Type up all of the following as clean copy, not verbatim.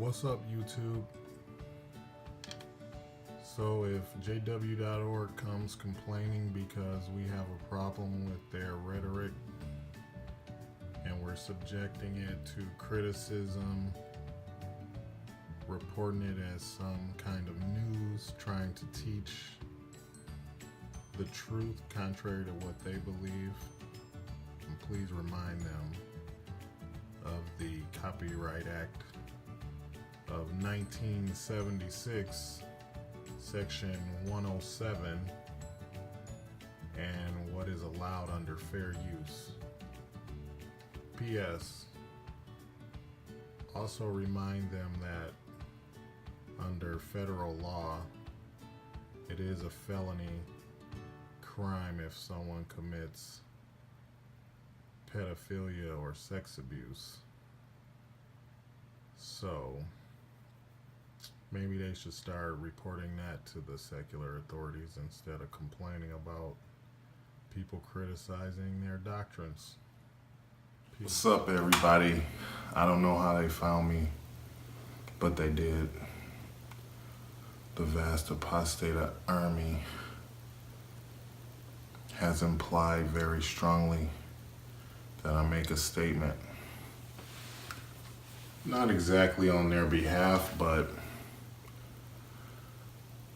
What's up, YouTube? So if JW.org comes complaining because we have a problem with their rhetoric and we're subjecting it to criticism, reporting it as some kind of news, trying to teach the truth contrary to what they believe, and please remind them of the Copyright Act of 1976, Section 107, and what is allowed under fair use. P.S. Also remind them that under federal law, it is a felony crime if someone commits pedophilia or sex abuse. So maybe they should start reporting that to the secular authorities instead of complaining about people criticizing their doctrines. Peace. What's up, everybody? I don't know how they found me, but they did. The vast apostate army has implied very strongly that I make a statement. Not exactly on their behalf, but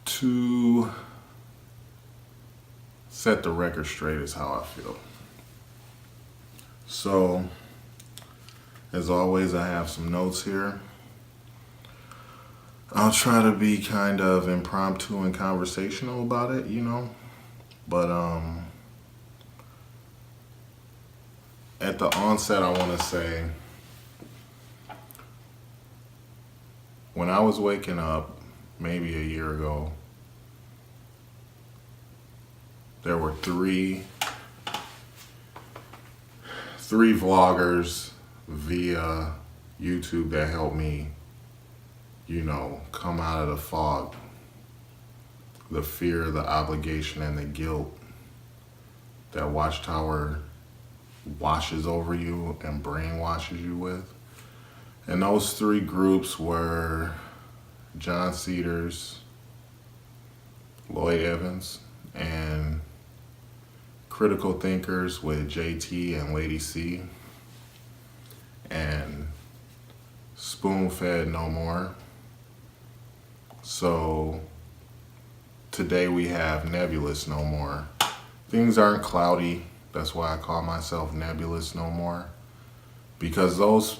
to set the record straight is how I feel. So, as always, I have some notes here. I'll try to be kind of impromptu and conversational about it, but at the onset, I want to say, when I was waking up maybe a year ago, there were three vloggers via YouTube that helped me, come out of the fog, the fear, the obligation, and the guilt that Watchtower washes over you and brainwashes you with. And those three groups were John Cedars, Lloyd Evans, and Critical Thinkers with JT and Lady C, and Spoon-Fed No More. So today we have Nebulous No More. Things aren't cloudy. That's why I call myself Nebulous No More, because those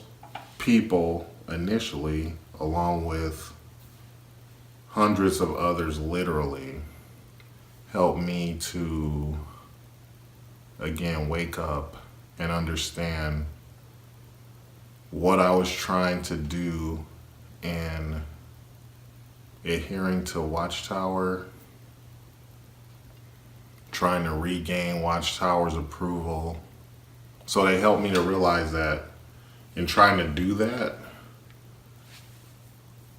people initially, along with hundreds of others literally, helped me to again wake up and understand what I was trying to do in adhering to Watchtower, trying to regain Watchtower's approval. So they helped me to realize that in trying to do that,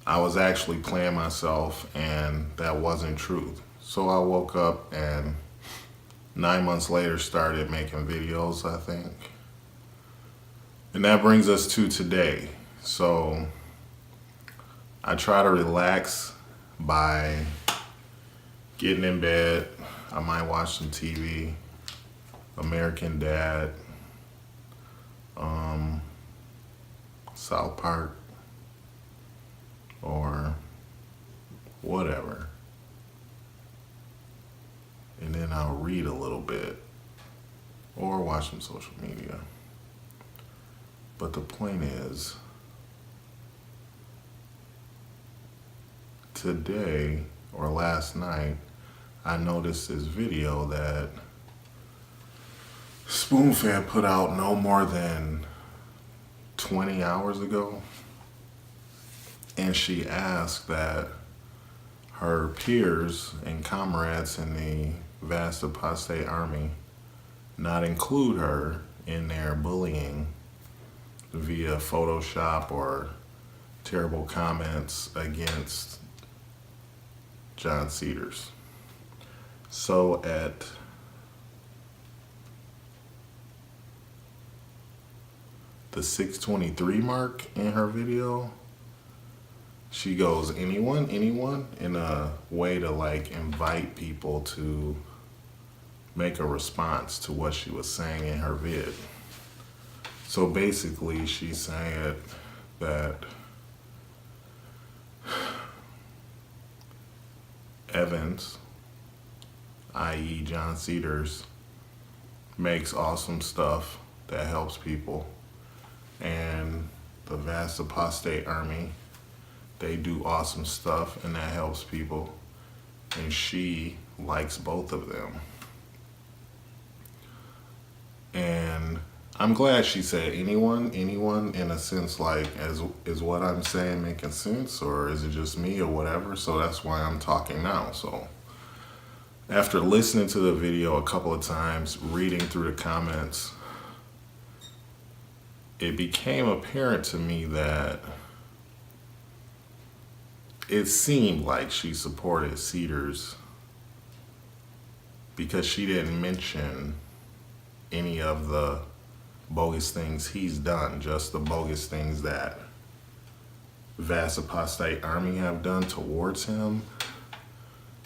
I was actually playing myself, and that wasn't truth. So I woke up and 9 months later started making videos, I think. And that brings us to today. So I try to relax by getting in bed. I might watch some TV, American Dad, South Park, or whatever. And then I'll read a little bit or watch some social media. But the point is, today or last night, I noticed this video that Spoon-Fed put out no more than 20 hours ago. And she asked that her peers and comrades in the vast apostate army not include her in their bullying via Photoshop or terrible comments against John Cedars. So at the 6:23 mark in her video, she goes, anyone, in a way to like invite people to make a response to what she was saying in her vid. So basically, she said that Evans, i.e. John Cedars, makes awesome stuff that helps people, and the vast apostate army, they do awesome stuff and that helps people, and she likes both of them. And I'm glad she said anyone, in a sense, like, is what I'm saying making sense, or is it just me or whatever? So that's why I'm talking now. So after listening to the video a couple of times, reading through the comments, it became apparent to me that it seemed like she supported Cedars because she didn't mention any of the bogus things he's done, just the bogus things that vast apostate army have done towards him.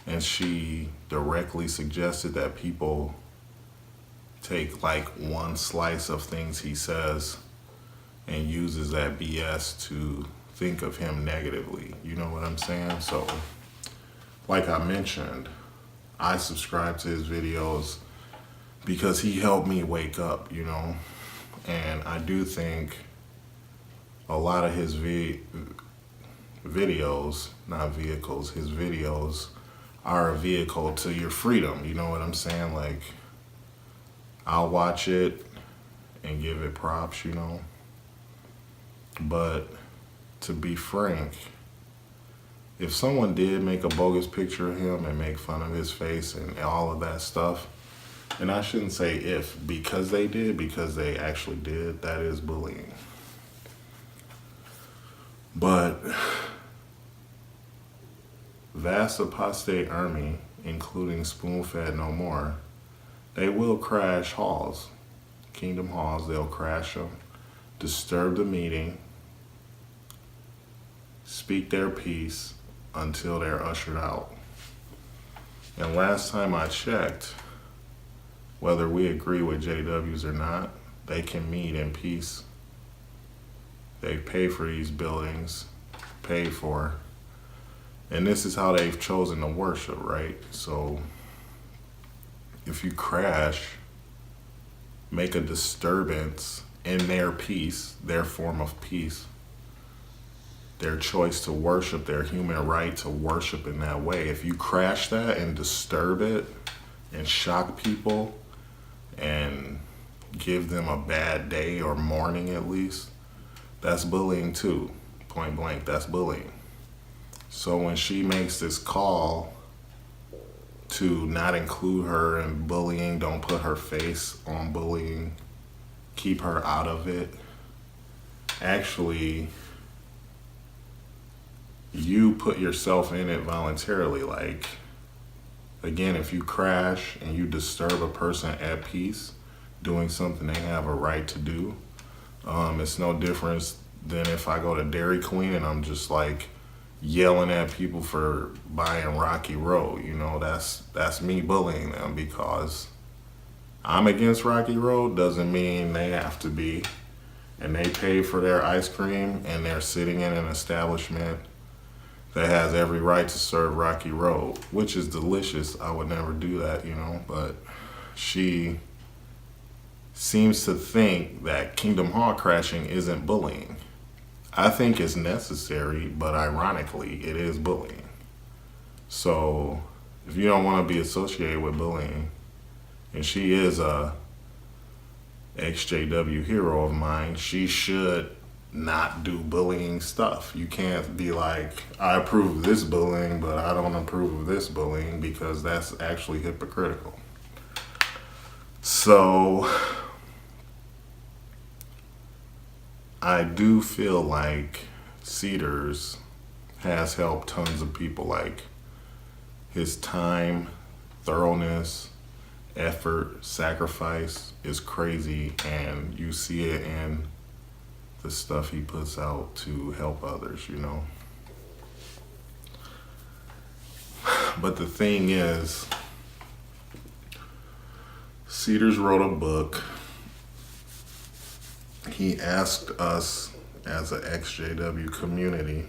And she directly suggested that people take like one slice of things he says and uses that BS to think of him negatively. You know what I'm saying? So, like I mentioned, I subscribe to his videos because he helped me wake up, you know? And I do think a lot of his videos, not vehicles, his videos are a vehicle to your freedom. You know what I'm saying? Like, I'll watch it and give it props, you know? But to be frank, if someone did make a bogus picture of him and make fun of his face and all of that stuff, and I shouldn't say if, because they did, because they actually did, that is bullying. But vast apostate army, including Spoon-Fed No More, they will crash halls, kingdom halls. They'll crash them, disturb the meeting, speak their piece until they're ushered out. And last time I checked, whether we agree with JWs or not, they can meet in peace. They pay for these buildings, paid for. And this is how they've chosen to worship, right? So if you crash, make a disturbance in their peace, their form of peace, their choice to worship, their human right to worship in that way. If you crash that and disturb it and shock people and give them a bad day or morning at least, that's bullying too. Point blank, that's bullying. So when she makes this call to not include her in bullying, don't put her face on bullying, keep her out of it, actually, you put yourself in it voluntarily. Like, again, if you crash and you disturb a person at peace doing something they have a right to do, it's no difference than if I go to Dairy Queen and I'm just like yelling at people for buying Rocky Road. You know, that's me bullying them because I'm against Rocky Road doesn't mean they have to be. And they pay for their ice cream and they're sitting in an establishment that has every right to serve Rocky Road, which is delicious. I would never do that, you know, but she seems to think that Kingdom Hall crashing isn't bullying. I think it's necessary, but ironically, it is bullying. So if you don't want to be associated with bullying, and she is a ExJW hero of mine, she should not do bullying stuff. You can't be like, I approve of this bullying, but I don't approve of this bullying, because that's actually hypocritical. So I do feel like Cedars has helped tons of people. Like, his time, thoroughness, effort, sacrifice is crazy, and you see it in the stuff he puts out to help others, you know. But the thing is, Cedars wrote a book. He asked us as an ExJW community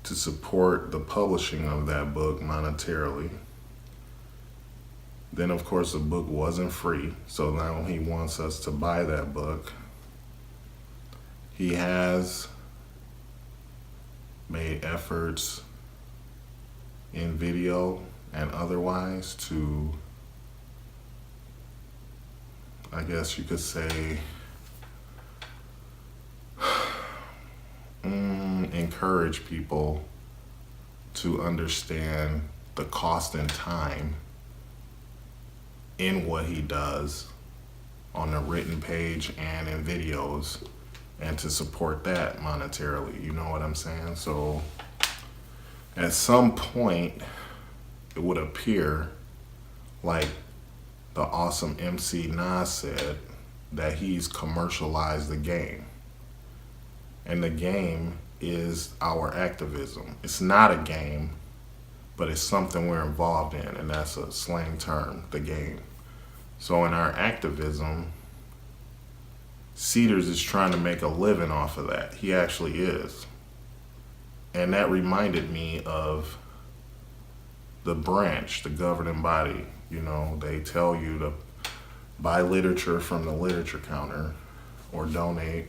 to support the publishing of that book monetarily. Then, of course, the book wasn't free, so now he wants us to buy that book. He has made efforts in video and otherwise to, I guess you could say, encourage people to understand the cost and time in what he does on the written page and in videos, and to support that monetarily, you know what I'm saying? So at some point it would appear like the awesome MC Nas said, that he's commercialized the game. And the game is our activism. It's not a game, but it's something we're involved in, and that's a slang term, the game. So in our activism, Cedars is trying to make a living off of that. He actually is. And that reminded me of the branch, the governing body. You know, they tell you to buy literature from the literature counter or donate.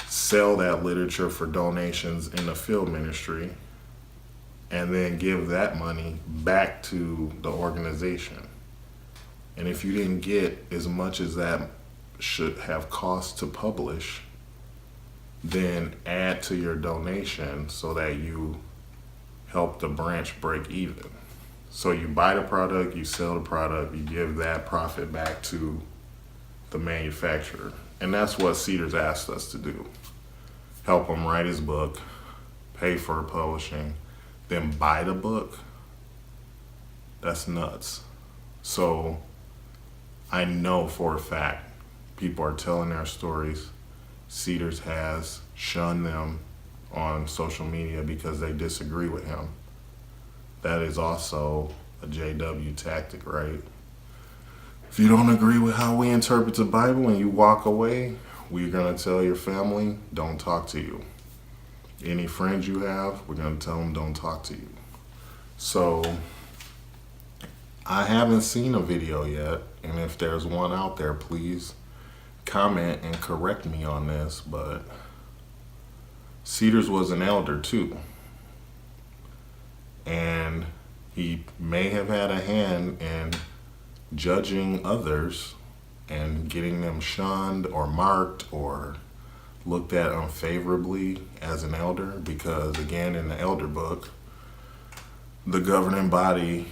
Sell that literature for donations in the field ministry, and then give that money back to the organization. And if you didn't get as much as that should have cost to publish, then add to your donation so that you help the branch break even. So you buy the product, you sell the product, you give that profit back to the manufacturer. And that's what Cedars asked us to do. Help him write his book, pay for publishing, then buy the book. That's nuts. So I know for a fact people are telling their stories. Cedars has shunned them on social media because they disagree with him. That is also a JW tactic, right? If you don't agree with how we interpret the Bible and you walk away, we're going to tell your family, don't talk to you. Any friends you have, we're going to tell them, don't talk to you. So I haven't seen a video yet, and if there's one out there, please comment and correct me on this, but Cedars was an elder too. And he may have had a hand in judging others and getting them shunned or marked or looked at unfavorably as an elder, because again, in the elder book, the governing body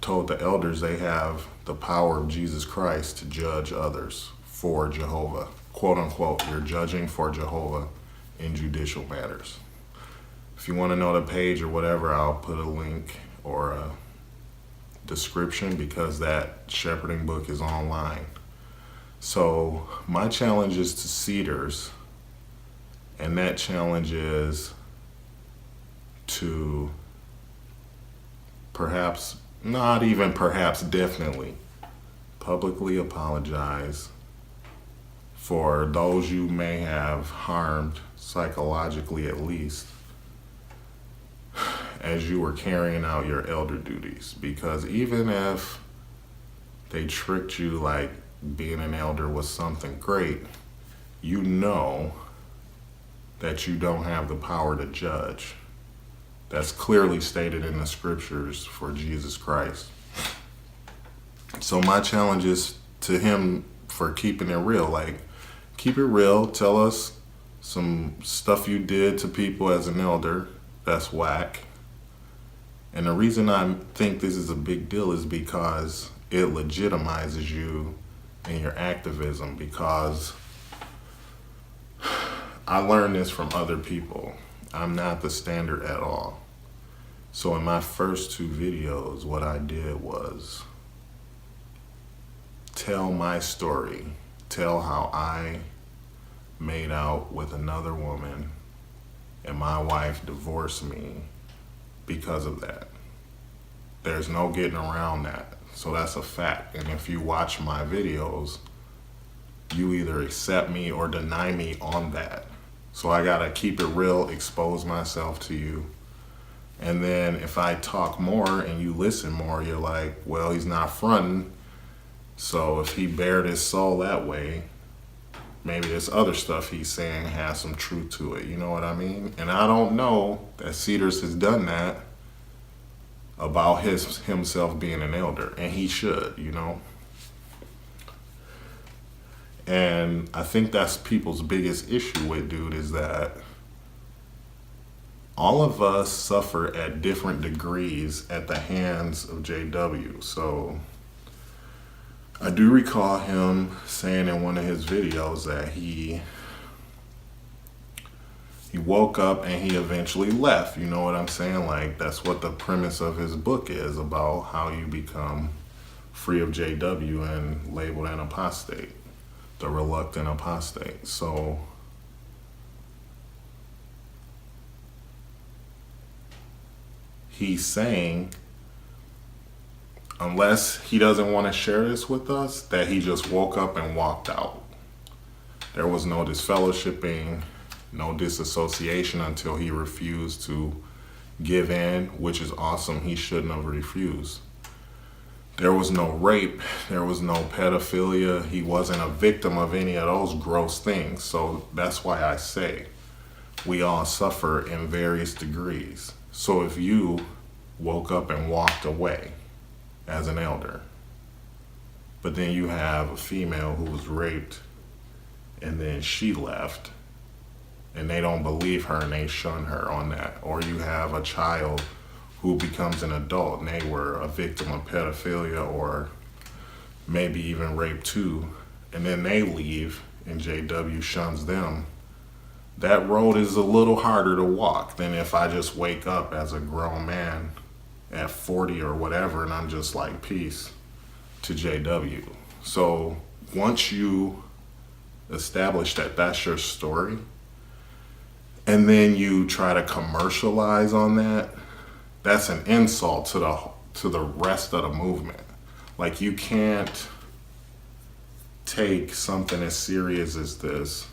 told the elders they have the power of Jesus Christ to judge others for Jehovah. Quote unquote, you're judging for Jehovah in judicial matters. If you want to know the page or whatever, I'll put a link or a description, because that shepherding book is online. So my challenge is to Cedars, and that challenge is to perhaps, not even perhaps, definitely publicly apologize for those you may have harmed, psychologically at least, as you were carrying out your elder duties. Because even if they tricked you like being an elder was something great, you know that you don't have the power to judge. That's clearly stated in the scriptures for Jesus Christ. So my challenge is to him for keeping it real. Like, keep it real. Tell us some stuff you did to people as an elder that's whack. And the reason I think this is a big deal is because it legitimizes you in your activism, because I learned this from other people. I'm not the standard at all. So in my first 2 videos, what I did was tell my story, tell how I made out with another woman and my wife divorced me because of that. There's no getting around that. So that's a fact. And if you watch my videos, you either accept me or deny me on that. So I gotta keep it real, expose myself to you. And then if I talk more and you listen more, you're like, well, he's not fronting. So if he bared his soul that way, maybe this other stuff he's saying has some truth to it. You know what I mean? And I don't know that Cedars has done that about himself being an elder. And he should, you know? And I think that's people's biggest issue with dude is that all of us suffer at different degrees at the hands of JW. So I do recall him saying in one of his videos that he woke up and he eventually left. You know what I'm saying? Like, that's what the premise of his book is, about how you become free of JW and labeled an apostate, the reluctant apostate. So he's saying, unless he doesn't want to share this with us, that he just woke up and walked out. There was no disfellowshipping, no disassociation until he refused to give in, which is awesome. He shouldn't have refused. There was no rape. There was no pedophilia. He wasn't a victim of any of those gross things. So that's why I say we all suffer in various degrees. So if you woke up and walked away as an elder, but then you have a female who was raped and then she left and they don't believe her and they shun her on that, or you have a child who becomes an adult and they were a victim of pedophilia or maybe even rape too, and then they leave and JW shuns them, that road is a little harder to walk than if I just wake up as a grown man at 40 or whatever and I'm just like, peace to JW. So once you establish that that's your story, and then you try to commercialize on that, that's an insult to the rest of the movement. Like, you can't take something as serious as this,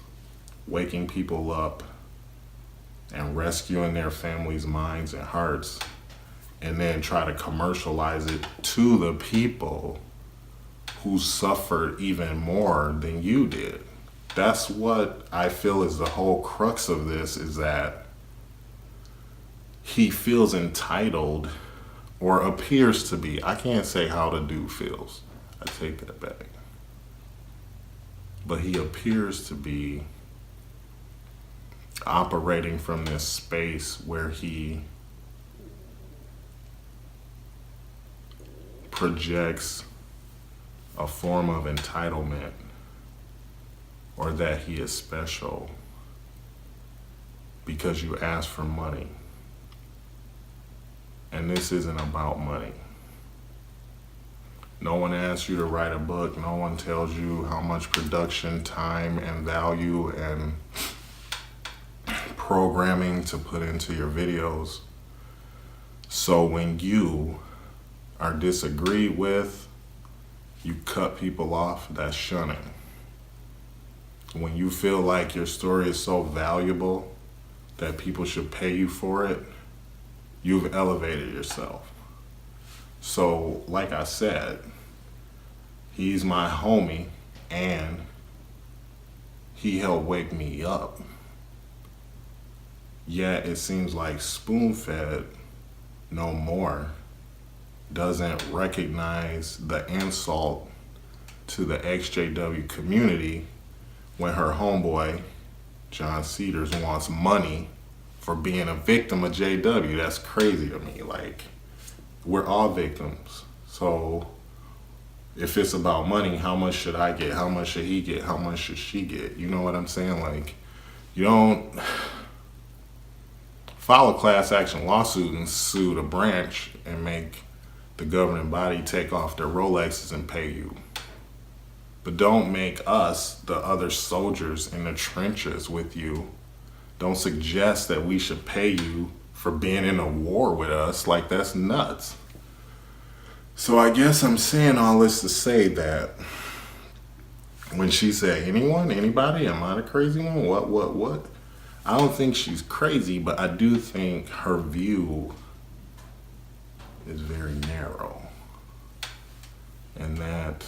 waking people up and rescuing their families' minds and hearts, and then try to commercialize it to the people who suffered even more than you did. That's what I feel is the whole crux of this, is that he feels entitled, or appears to be. I can't say how the dude feels. I take that back. But he appears to be operating from this space where he projects a form of entitlement, or that he is special because you asked for money. And this isn't about money. No one asks you to write a book. No one tells you how much production, time, and value and programming to put into your videos. So when you are disagreed with, you cut people off. That's shunning. When you feel like your story is so valuable that people should pay you for it, you've elevated yourself. So, like I said, he's my homie and he helped wake me up. Yet it seems like spoon-fed no more doesn't recognize the insult to the ExJW community when her homeboy, John Cedars, wants money for being a victim of JW. That's crazy to me. Like, we're all victims. So if it's about money, how much should I get? How much should he get? How much should she get? You know what I'm saying? Like, you don't file a class action lawsuit and sue the branch and make the governing body take off their Rolexes and pay you. But don't make us, the other soldiers in the trenches with you, don't suggest that we should pay you for being in a war with us. Like, that's nuts. So I guess I'm saying all this to say that when she said, anyone, anybody, am I the crazy one? What? I don't think she's crazy, but I do think her view is very narrow. And that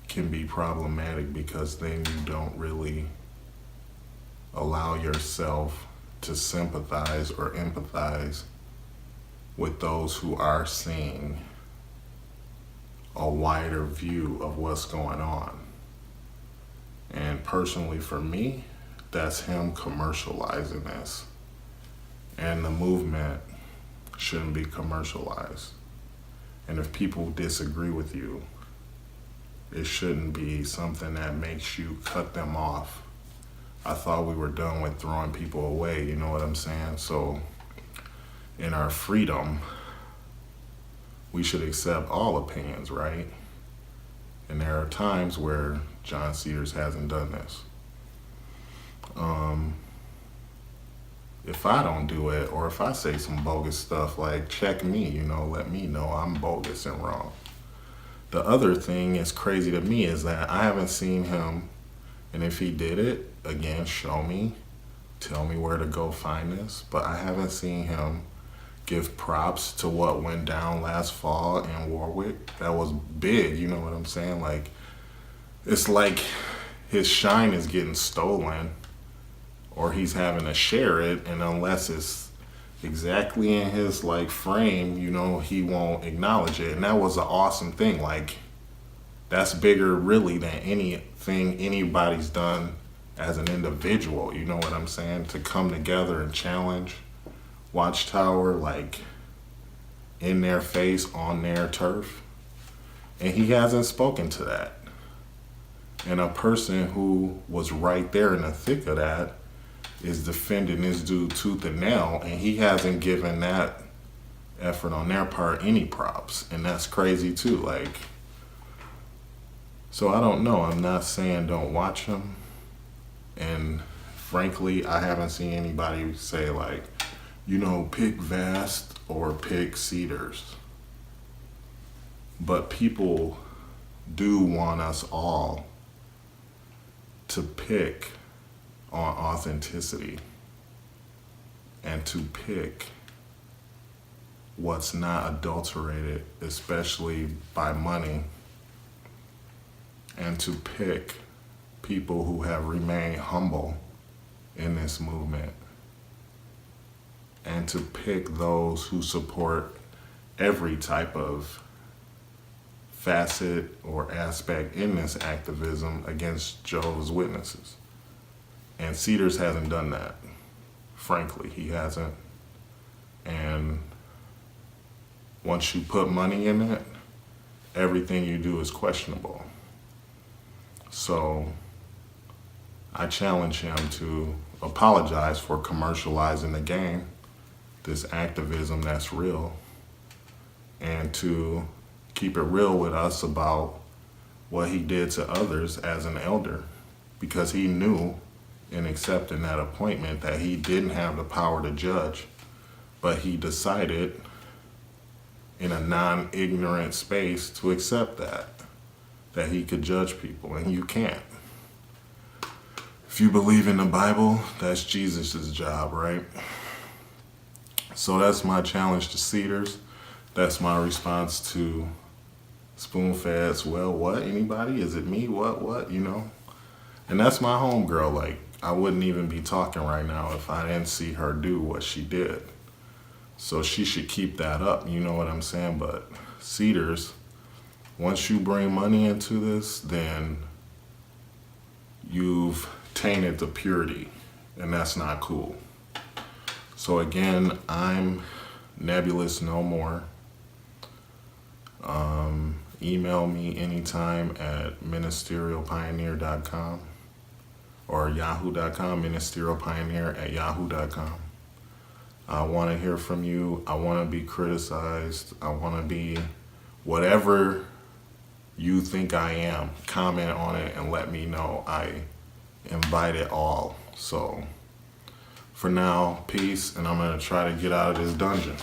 can be problematic because then you don't really allow yourself to sympathize or empathize with those who are seeing a wider view of what's going on. And personally for me, that's him commercializing this. And the movement shouldn't be commercialized. And if people disagree with you, it shouldn't be something that makes you cut them off. I thought we were done with throwing people away, you know what I'm saying? So in our freedom, we should accept all opinions, right? And there are times where John Cedars hasn't done this. If I don't do it, or if I say some bogus stuff, like, check me, let me know I'm bogus and wrong. The other thing that's crazy to me is that I haven't seen him, and if he did it, again, show me, tell me where to go find this, but I haven't seen him give props to what went down last fall in Warwick. That was big, you know what I'm saying? Like, it's like his shine is getting stolen, or he's having to share it, and unless it's exactly in his frame, he won't acknowledge it. And that was an awesome thing. Like, that's bigger really than anything anybody's done as an individual, you know what I'm saying? To come together and challenge Watchtower, in their face, on their turf. And he hasn't spoken to that. And a person who was right there in the thick of that is defending this dude tooth and nail, and he hasn't given that effort on their part any props. And that's crazy too. So I don't know. I'm not saying don't watch him. And frankly, I haven't seen anybody say pick Vast or pick Cedars. But people do want us all to pick on authenticity and to pick what's not adulterated, especially by money, and to pick people who have remained humble in this movement, and to pick those who support every type of facet or aspect in this activism against Jehovah's Witnesses. And Cedars hasn't done that. Frankly, he hasn't. And once you put money in it, everything you do is questionable. So I challenge him to apologize for commercializing the game, this activism that's real, and to keep it real with us about what he did to others as an elder, because he knew in accepting that appointment that he didn't have the power to judge, but he decided in a non-ignorant space to accept that he could judge people, and you can't. If you believe in the Bible, that's Jesus' job, right? So that's my challenge to Cedars. That's my response to Spoonfed's, well, what, anybody? Is it me? What, And that's my homegirl. I wouldn't even be talking right now if I didn't see her do what she did. So she should keep that up, you know what I'm saying? But Cedars, once you bring money into this, then you've tainted the purity, and that's not cool. So again, I'm Nebulous No More. Email me anytime at ministerialpioneer.com or yahoo.com, ministerialpioneer@yahoo.com. I want to hear from you. I want to be criticized. I want to be whatever you think I am. Comment on it and let me know. I invite it all. So for now, peace, and I'm gonna try to get out of this dungeon.